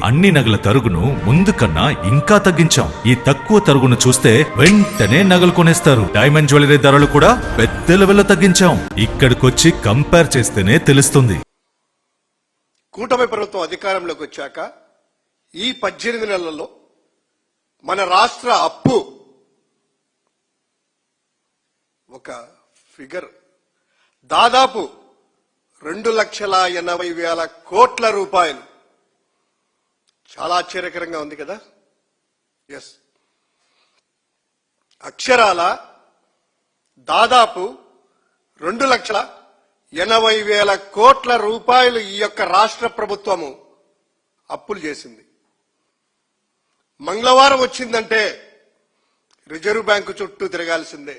అన్ని నగల తరుగును ముందు కన్నా ఇంకా తగ్గించాం. ఈ తక్కువ తరుగును చూస్తే వెంటనే నగలు కొనేస్తారు. డైమండ్ జ్యువెలరీ ధరలు కూడా పెద్ద లెవెల్లో తగ్గించాం. ఇక్కడికొచ్చి కంపేర్ చేస్తేనే తెలుస్తుంది. కూటమి ప్రభుత్వం అధికారంలోకి వచ్చాక ఈ 18 నెలల్లో మన రాష్ట్ర అప్పు ఒక ఫిగర్ దాదాపు 2,80,000 కోట్ల రూపాయలు. చాలా ఆశ్చర్యకరంగా ఉంది కదా. ఎస్, అక్షరాల దాదాపు 2,80,000 కోట్ల రూపాయలు ఈ యొక్క రాష్ట్ర ప్రభుత్వము అప్పులు చేసింది. మంగళవారం వచ్చిందంటే రిజర్వ్ బ్యాంకు చుట్టూ తిరగాల్సిందే.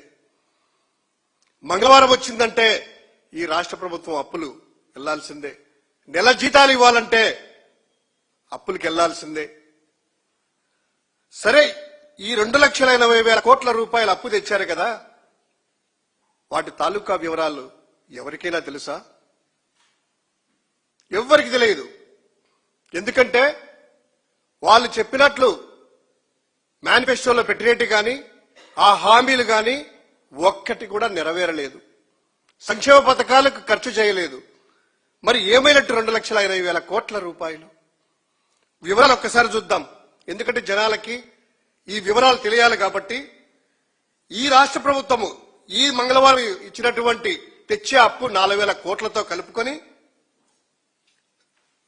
మంగళవారం వచ్చిందంటే ఈ రాష్ట్ర ప్రభుత్వం అప్పులు వెళ్లాల్సిందే. నెల జీతాలు ఇవ్వాలంటే అప్పులకు వెళ్లాల్సిందే. సరే, ఈ 2,80,000 కోట్ల రూపాయలు అప్పు తెచ్చారు కదా, వాటి తాలూకా వివరాలు ఎవరికైనా తెలుసా? ఎవ్వరికి తెలియదు. ఎందుకంటే వాళ్ళు చెప్పినట్లు మేనిఫెస్టోలో పెట్టినట్టు కానీ ఆ హామీలు కానీ ఒక్కటి కూడా నెరవేరలేదు. సంక్షేమ పథకాలకు ఖర్చు చేయలేదు. మరి ఏమైనట్టు 2,80,000 కోట్ల రూపాయలు? వివరాలు ఒక్కసారి చూద్దాం. ఎందుకంటే జనాలకి ఈ వివరాలు తెలియాలి కాబట్టి. ఈ రాష్ట్ర ప్రభుత్వము ఈ మంగళవారం ఇచ్చినటువంటి తెచ్చే అప్పు 4,000 కోట్లతో కలుపుకొని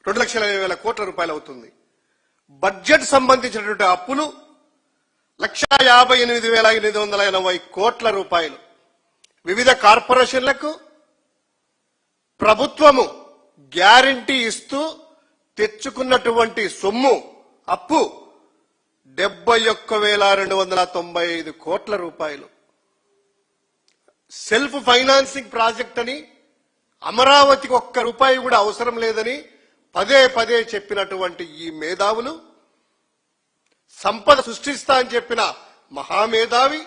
2,80,000 కోట్ల రూపాయలు అవుతుంది. బడ్జెట్ సంబంధించినటువంటి అప్పులు 1,58,880 కోట్ల రూపాయలు. వివిధ కార్పొరేషన్లకు ప్రభుత్వము గ్యారంటీ ఇస్తూ తెచ్చుకున్నటువంటి సొమ్ము అప్పు 71,295 కోట్ల రూపాయలు. సెల్ఫ్ ఫైనాన్సింగ్ ప్రాజెక్ట్ అని, అమరావతికి ఒక్క రూపాయి కూడా అవసరం లేదని పదే పదే చెప్పినటువంటి ఈ మేధావులు, సంపద సృష్టిస్తా అని చెప్పిన మహామేధావి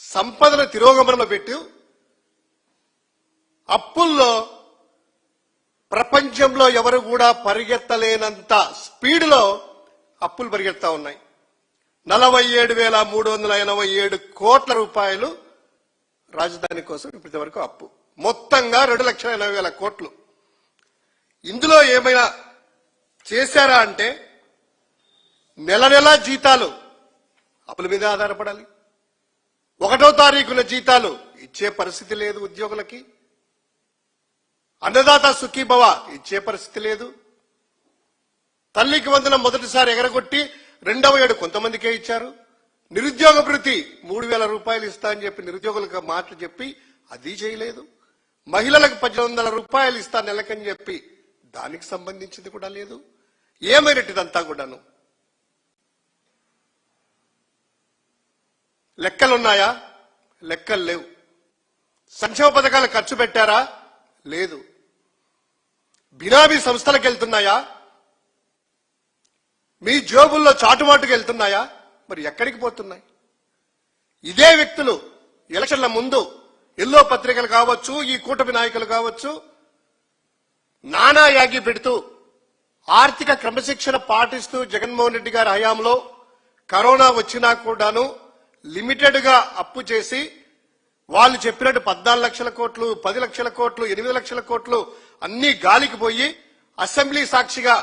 సంపదను తిరోగమనంలో పెట్టి అప్పుల్లో ప్రపంచంలో ఎవరు కూడా పరిగెత్తలేనంత స్పీడ్లో అప్పులు పరిగెత్తా ఉన్నాయి. 47,387 కోట్ల రూపాయలు రాజధాని కోసం ఇప్పటి వరకు అప్పు. మొత్తంగా 2,80,000 కోట్లు. ఇందులో ఏమైనా చేశారా అంటే నెల నెల జీతాలు అప్పుల మీద ఆధారపడాలి. 1వ తారీఖున జీతాలు ఇచ్చే పరిస్థితి లేదు ఉద్యోగులకి. అన్నదాత సుఖీభవ ఇచ్చే పరిస్థితి లేదు. తల్లికి వందనం మొదటిసారి ఎగరగొట్టి 2వ ఏడు కొంతమందికే ఇచ్చారు. నిరుద్యోగ భృతి 3,000 రూపాయలు ఇస్తా అని చెప్పి నిరుద్యోగులకు మాటలు చెప్పి అది చేయలేదు. మహిళలకు 1,800 రూపాయలు ఇస్తా నెలకని చెప్పి దానికి సంబంధించింది కూడా లేదు. ఏమైనట్టిదంతా కూడాను లెక్కలున్నాయా? లెక్కలు లేవు. సంక్షేమ పథకాలు ఖర్చు పెట్టారా? లేదు. బినామీ సంస్థలకు వెళ్తున్నాయా? మీ జోబుల్లో చాటుమాటుకు వెళ్తున్నాయా? మరి ఎక్కడికి పోతున్నాయి? ఇదే వ్యక్తులు ఎలక్షన్ల ముందు ఎల్లో పత్రికలు కావచ్చు, ఈ కూటమి నాయకులు కావచ్చు, నానా యాగి పెడుతూ ఆర్థిక క్రమశిక్షణ పాటిస్తూ జగన్మోహన్ రెడ్డి గారి హయాంలో కరోనా వచ్చినా కూడాను లిమిటెడ్ గా అప్పు చేసి వాళ్ళు చెప్పినట్టు 14 లక్షల కోట్లు, 10 లక్షల కోట్లు, 8 లక్షల కోట్లు అన్ని గాలికి పోయి అసెంబ్లీ సాక్షిగా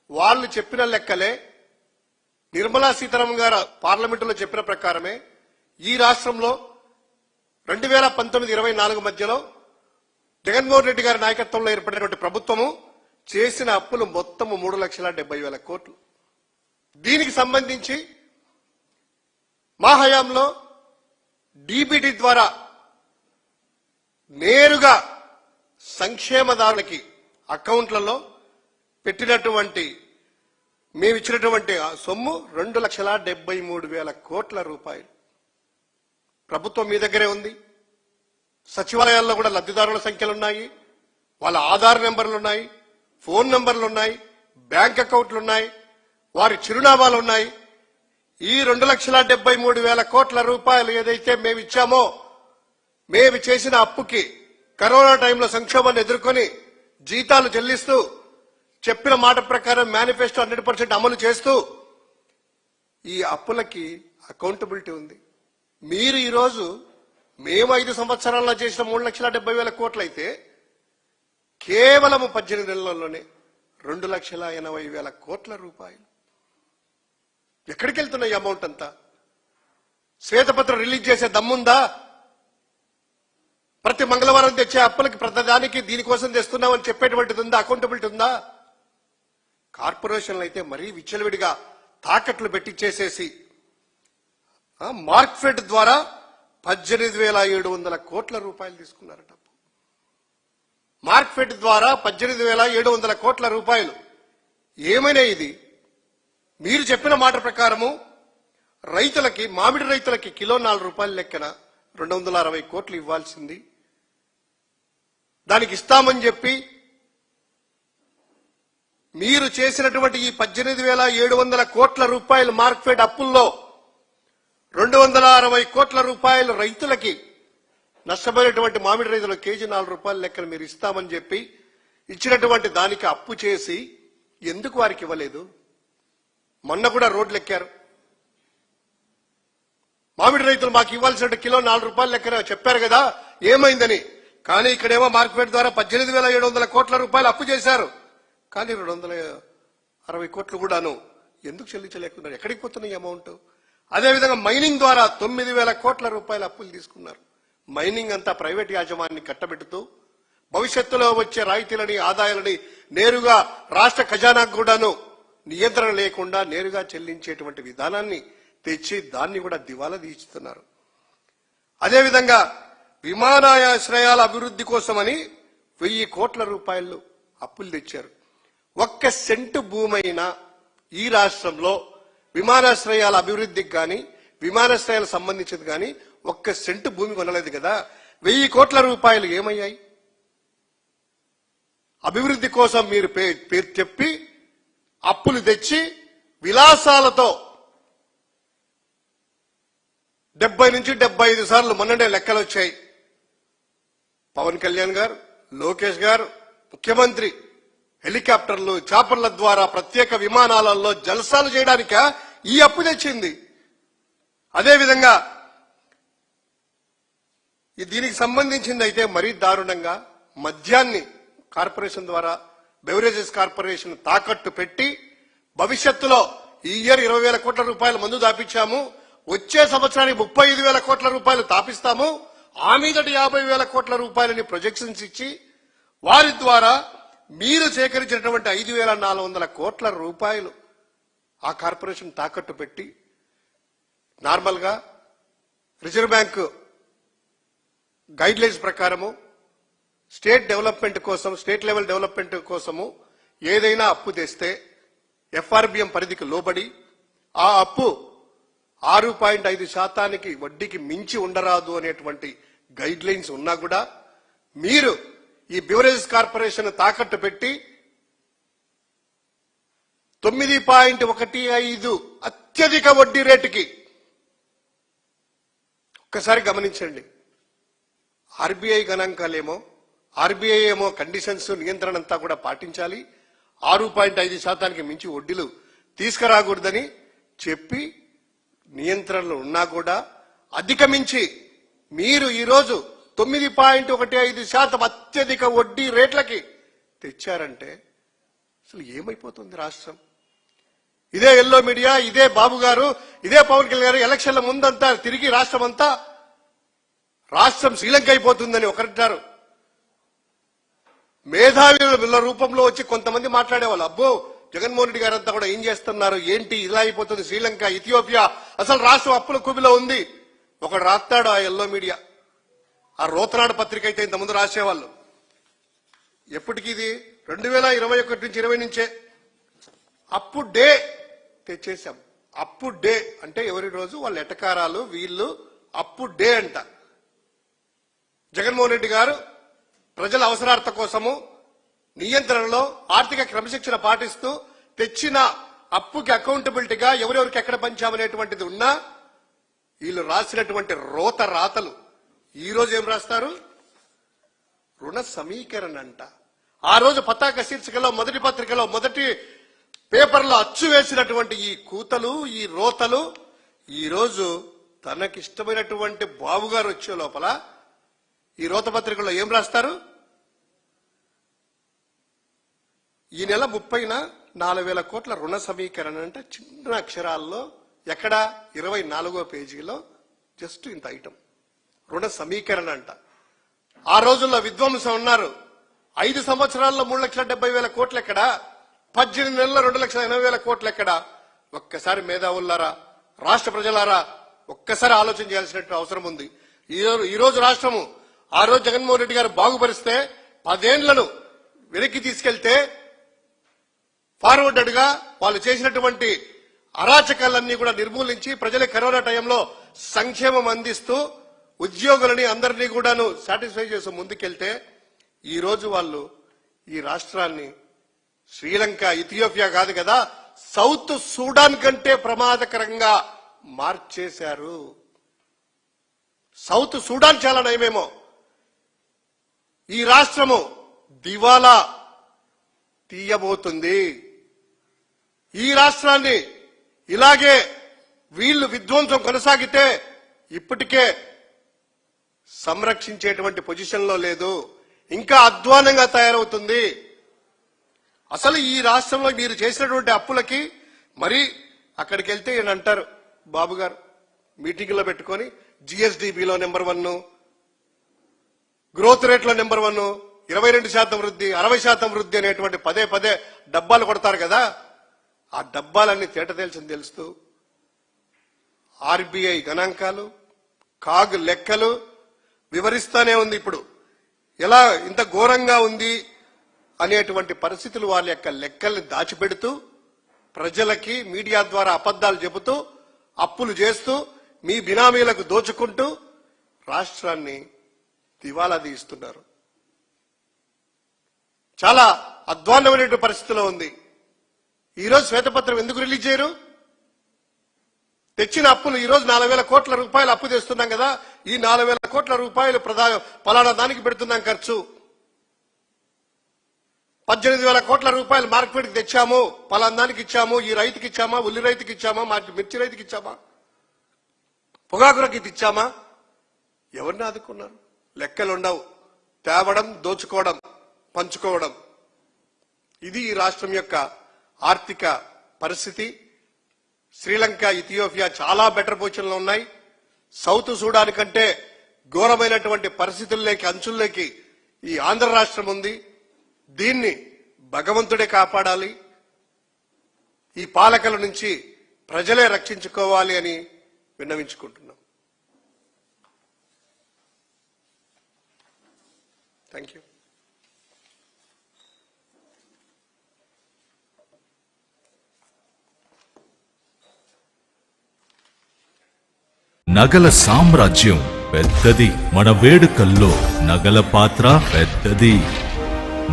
వాళ్ళు చెప్పిన లెక్కలే, నిర్మలా సీతారామన్ గారు పార్లమెంటులో చెప్పిన ప్రకారమే ఈ రాష్ట్రంలో 2019-24 మధ్యలో జగన్మోహన్ రెడ్డి గారి నాయకత్వంలో ఏర్పడినటువంటి ప్రభుత్వము చేసిన అప్పులు మొత్తము 3,70,000 కోట్లు. దీనికి సంబంధించి మా హయాంలో డీబీటీ ద్వారా నేరుగా సంక్షేమదారులకి అకౌంట్లలో పెట్టినటువంటి మేమిచ్చినటువంటి సొమ్ము 2,73,000 కోట్ల రూపాయలు. ప్రభుత్వం మీ దగ్గరే ఉంది. సచివాలయాల్లో కూడా లబ్ధిదారుల సంఖ్యలున్నాయి, వాళ్ళ ఆధార్ నెంబర్లున్నాయి, ఫోన్ నెంబర్లున్నాయి, బ్యాంక్ అకౌంట్లున్నాయి, వారి చిరునామాలు ఉన్నాయి. ఈ 2,73,000 కోట్ల రూపాయలు ఏదైతే మేము ఇచ్చామో, మేము చేసిన అప్పుకి కరోనా టైంలో సంక్షోభాన్ని ఎదుర్కొని జీతాలు చెల్లిస్తూ చెప్పిన మాట ప్రకారం మేనిఫెస్టో 100% అమలు చేస్తూ ఈ అప్పులకి అకౌంటబిలిటీ ఉంది. మీరు ఈరోజు మేము 5 సంవత్సరాల్లో చేసిన 3,70,000 కోట్లు అయితే కేవలం 18 నెలల్లోనే 2,80,000 కోట్ల రూపాయలు. ఎక్కడికి వెళ్తున్న ఈ అమౌంట్ అంతా? శ్వేతపత్రం రిలీజ్ చేసే దమ్ముందా? ప్రతి మంగళవారం తెచ్చే అప్పులకి ప్రతిదానికి దీనికోసం తెస్తున్నామని చెప్పేటువంటిది ఉందా? అకౌంటబిలిటీ ఉందా? కార్పొరేషన్లు అయితే మరీ విచ్చలవిడిగా తాకట్లు పెట్టించేసేసి మార్క్ఫెడ్ ద్వారా 18,700 కోట్ల రూపాయలు తీసుకున్నారట. మార్క్ఫెడ్ ద్వారా 18,700 కోట్ల రూపాయలు. ఏమైనా ఇది? మీరు చెప్పిన మాట ప్రకారము రైతులకి, మామిడి రైతులకి కిలో 4 రూపాయల లెక్కన 260 కోట్లు ఇవ్వాల్సింది. దానికి ఇస్తామని చెప్పి మీరు చేసినటువంటి ఈ 18,700 కోట్ల రూపాయలు మార్క్ఫెడ్ అప్పుల్లో 260 కోట్ల రూపాయలు రైతులకి, నష్టపోయినటువంటి మామిడి రైతులకు కేజీ 4 రూపాయల లెక్కన మీరు ఇస్తామని చెప్పి ఇచ్చినటువంటి దానికి అప్పు చేసి ఎందుకు వారికి ఇవ్వలేదు? మొన్న కూడా రోడ్లు ఎక్కారు. మామిడి రైతులు మాకు ఇవ్వాల్సిన కిలో 4 రూపాయల లెక్కన చెప్పారు కదా, ఏమైందని. కానీ ఇక్కడేమో మార్కెట్ ద్వారా 18,700 కోట్ల రూపాయలు అప్పు చేశారు. కానీ 260 కోట్లు కూడాను ఎందుకు చెల్లించలేకున్నారు? ఎక్కడికి పోతున్న ఈ అమౌంట్? అదేవిధంగా మైనింగ్ ద్వారా 9,000 కోట్ల రూపాయల అప్పులు తీసుకున్నారు. మైనింగ్ అంతా ప్రైవేట్ యాజమాన్యాన్ని కట్టబెడుతూ భవిష్యత్తులో వచ్చే రాయితీలని, ఆదాయాలని నేరుగా రాష్ట్ర ఖజానాకు కూడాను నియంత్రణ లేకుండా నేరుగా చెల్లించేటువంటి విధానాన్ని తెచ్చి దాన్ని కూడా దివాలా తీస్తున్నారు. అదేవిధంగా విమానాశ్రయాల అభివృద్ధి కోసమని 1,000 కోట్ల రూపాయలు అప్పులు తెచ్చారు. 1 సెంటు భూమైనా ఈ రాష్ట్రంలో విమానాశ్రయాల అభివృద్ధికి కానీ, విమానాశ్రయాలకు సంబంధించింది కానీ 1 సెంటు భూమి కొనలేదు కదా. 1,000 కోట్ల రూపాయలు ఏమయ్యాయి? అభివృద్ధి కోసం మీరు పేరు చెప్పి అప్పులు తెచ్చి విలాసాలతో 70 నుంచి 75 సార్లు మొన్ననే లెక్కలు వచ్చాయి. పవన్ కళ్యాణ్ గారు, లోకేష్ గారు, ముఖ్యమంత్రి హెలికాప్టర్లు, చాపర్ల ద్వారా ప్రత్యేక విమానాలలో జల్సాలు చేయడానిక ఈ అప్పు తెచ్చింది. అదేవిధంగా దీనికి సంబంధించింది అయితే మరీ దారుణంగా మద్యాన్ని కార్పొరేషన్ ద్వారా, బెవరేజెస్ కార్పొరేషన్ తాకట్టు పెట్టి భవిష్యత్తులో ఈ ఇయర్ 20,000 కోట్ల రూపాయలు మందు దాపించాము, వచ్చే సంవత్సరానికి 35,000 కోట్ల రూపాయలు తాపిస్తాము, ఆ మీదటి 50,000 కోట్ల రూపాయలని ప్రొజెక్షన్స్ ఇచ్చి వారి ద్వారా మీరు సేకరించినటువంటి 5,400 కోట్ల రూపాయలు ఆ కార్పొరేషన్ తాకట్టు పెట్టి నార్మల్ గా రిజర్వ్ బ్యాంక్ గైడ్ లైన్స్ ప్రకారము స్టేట్ డెవలప్మెంట్ కోసం, స్టేట్ లెవెల్ డెవలప్మెంట్ కోసము ఏదైనా అప్పు తెస్తే ఎఫ్ఆర్బిఎం పరిధికి లోబడి ఆ అప్పు 6.5% వడ్డీకి మించి ఉండరాదు అనేటువంటి గైడ్ లైన్స్ ఉన్నా కూడా మీరు ఈ బివరేజెస్ కార్పొరేషన్ తాకట్టు పెట్టి 9.15 అత్యధిక వడ్డీ రేటుకి, ఒక్కసారి గమనించండి. ఆర్బీఐ గణాంకాలేమో, ఆర్బీఐ ఏమో కండిషన్స్, నియంత్రణ అంతా కూడా పాటించాలి, 6.5% మించి వడ్డీలు తీసుకురాకూడదని చెప్పి నియంత్రణలు ఉన్నా కూడా అధిగమించి మీరు ఈరోజు 9.15% అత్యధిక వడ్డీ రేట్లకి తెచ్చారంటే అసలు ఏమైపోతుంది రాష్ట్రం? ఇదే ఎల్లో మీడియా, ఇదే బాబు గారు, ఇదే పవన్ కళ్యాణ్ గారు ఎలక్షన్ల ముందంతా తిరిగి రాష్ట్రం శ్రీలంక అయిపోతుందని ఒకరంటారు. మేధావుల రూపంలో వచ్చి కొంతమంది మాట్లాడేవాళ్ళు, అబ్బో జగన్మోహన్ రెడ్డి గారంతా కూడా ఏం చేస్తున్నారు, ఏంటి ఇలా అయిపోతుంది శ్రీలంక, ఇథియోపియా, అసలు రాష్ట్రం అప్పుల కుబిలో ఉంది. ఒకడు రాస్తాడు ఆ ఎల్లో మీడియా, ఆ రోతనాడు పత్రిక అయితే ఇంతకుముందు రాసేవాళ్ళు. ఎప్పటికీ ఇది 2021 నుంచి 20 నుంచే అప్పు డే తెచ్చేసాం. అప్పు డే అంటే ఎవరి రోజు వాళ్ళ ఎటకారాలు, వీళ్ళు అప్పు డే అంట. జగన్మోహన్ రెడ్డి గారు ప్రజల అవసరార్థ కోసము నియంత్రణలో ఆర్థిక క్రమశిక్షణ పాటిస్తూ తెచ్చిన అప్పుకి అకౌంటబిలిటీగా ఎవరెవరికి ఎక్కడ పంచామనేటువంటిది ఉన్నా వీళ్ళు రాసినటువంటి రోత రాతలు ఈ రోజు ఏం రాస్తారు? రుణ సమీకరణ అంట. ఆ రోజు పతాక శీర్షికలో మొదటి పత్రికలో మొదటి పేపర్లో అచ్చు వేసినటువంటి ఈ కూతలు, ఈ రోతలు ఈ రోజు తనకిష్టమైనటువంటి బాబుగారు వచ్చే లోపల ఈ రోత పత్రికలో ఏం రాస్తారు? ఈ నెల 30న 4,000 కోట్ల రుణ సమీకరణ అంటే చిన్న అక్షరాల్లో ఎక్కడ 24వ పేజీలో జస్ట్ ఇంత ఐటమ్ రుణ సమీకరణ అంట. ఆ రోజుల్లో విద్వాంసం ఉన్నారు. 5 సంవత్సరాల్లో 3,70,000 కోట్లు ఎక్కడ, 18 నెలల్లో 2,80,000 కోట్లు ఎక్కడ? ఒక్కసారి మేధావులారా, రాష్ట్ర ప్రజలారా ఒక్కసారి ఆలోచన చేయాల్సిన అవసరం ఉంది. ఈ రోజు రాష్ట్రము ఆ రోజు జగన్మోహన్ రెడ్డి గారు బాగుపరిస్తే 10 ఏళ్లను వెనక్కి తీసుకెళ్తే ఫార్వర్డెడ్ గా వాళ్ళు చేసినటువంటి అరాచకాలన్నీ కూడా నిర్మూలించి ప్రజల కరోనా టైంలో సంక్షేమం అందిస్తూ ఉద్యోగులని అందరినీ కూడాను సాటిస్ఫై చేసి ముందుకెళ్తే ఈ రోజు వాళ్ళు ఈ రాష్ట్రాన్ని శ్రీలంక, ఇథియోపియా కాదు కదా, సౌత్ సూడాన్ కంటే ప్రమాదకరంగా మార్చేశారు. సౌత్ సూడాన్ చాలా నయమేమో. ఈ రాష్ట్రము దివాలా తీయబోతుంది. ఈ రాష్ట్రాన్ని ఇలాగే వీళ్ళు విధ్వంసం కొనసాగితే ఇప్పటికే సంరక్షించేటువంటి పొజిషన్లో లేదు, ఇంకా అధ్వానంగా తయారవుతుంది. అసలు ఈ రాష్ట్రంలో మీరు చేసినటువంటి అప్పులకి మరి అక్కడికి వెళ్తే ఈయన అంటారు బాబు గారు మీటింగ్ లో పెట్టుకొని జిఎస్డిబిలో నెంబర్ 1, గ్రోత్ రేట్ లో నెంబర్ 1, 22% వృద్ధి, 60% వృద్ధి అనేటువంటి పదే డబ్బాలు కొడతారు కదా. ఆ డబ్బాలన్నీ తేట తేల్చని తెలుస్తూ ఆర్బీఐ గణాంకాలు, కాగ్ లెక్కలు వివరిస్తానే ఉంది. ఇప్పుడు ఎలా ఇంత ఘోరంగా ఉంది అనేటువంటి పరిస్థితులు వాళ్ళ యొక్క లెక్కల్ని దాచిపెడుతూ ప్రజలకి మీడియా ద్వారా అబద్ధాలు చెబుతూ అప్పులు చేస్తూ మీ బినామీలకు దోచుకుంటూ రాష్ట్రాన్ని దివాలా తీస్తున్నారు. చాలా అధ్వాన్నమైన పరిస్థితిలో ఉంది. ఈరోజు శ్వేతపత్రం ఎందుకు రిలీజ్ చేయరు? తెచ్చిన అప్పులు ఈరోజు 4,000 కోట్ల రూపాయలు అప్పు తెస్తున్నాం కదా, ఈ 4,000 కోట్ల రూపాయలు పలానా దానికి పెడుతున్నాం ఖర్చు. 18,000 కోట్ల రూపాయలు మార్కెట్కి తెచ్చాము, పలానా దానికి ఇచ్చాము, ఈ రైతుకి ఇచ్చామా, ఉల్లి రైతుకి ఇచ్చామా, మిర్చి రైతుకి ఇచ్చామా, పొగాకు రైతుకి ఇచ్చామా? ఎవరిని ఆదుకున్నారు? లెక్కలుండవు. తేవడం, దోచుకోవడం, పంచుకోవడం. ఇది ఈ రాష్ట్రం యొక్క ఆర్థిక పరిస్థితి. శ్రీలంక, ఇథియోపియా చాలా బెటర్ పొజిషన్లో ఉన్నాయి. సౌత్ సూడాన్ కంటే ఘోరమైనటువంటి పరిస్థితుల్లోకి, అంచుల్లోకి ఈ ఆంధ్ర రాష్ట్రం ఉంది. దీన్ని భగవంతుడే కాపాడాలి, ఈ పాలకుల నుంచి ప్రజలే రక్షించుకోవాలి అని విన్నవించుకుంటున్నాం. Thank you. నగల సామ్రాజ్యం పెద్దది, మన వేడుకల్లో నగల పాత్ర పెద్దది.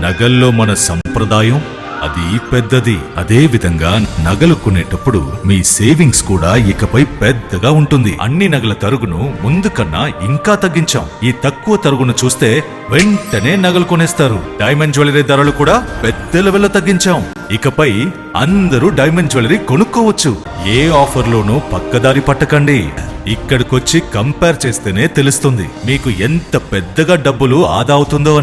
నగల్లో మన సంప్రదాయం అది పెద్దది. అదే విధంగా నగలు కొనేటప్పుడు మీ సేవింగ్స్ కూడా ఇకపై పెద్దగా ఉంటుంది. అన్ని నగల తరుగును ముందు కన్నా ఇంకా తగ్గించాం. ఈ తక్కువ తరుగును చూస్తే వెంటనే నగలు కొనేస్తారు. డైమండ్ జ్యువెలరీ ధరలు కూడా పెద్ద లెవెల్లో తగ్గించాం. ఇకపై అందరూ డైమండ్ జ్యువెలరీ కొనుక్కోవచ్చు. ఏ ఆఫర్లోనూ పక్కదారి పట్టకండి. ఇక్కడికొచ్చి కంపేర్ చేస్తేనే తెలుస్తుంది మీకు ఎంత పెద్దగా డబ్బులు ఆదా అవుతుందో అని.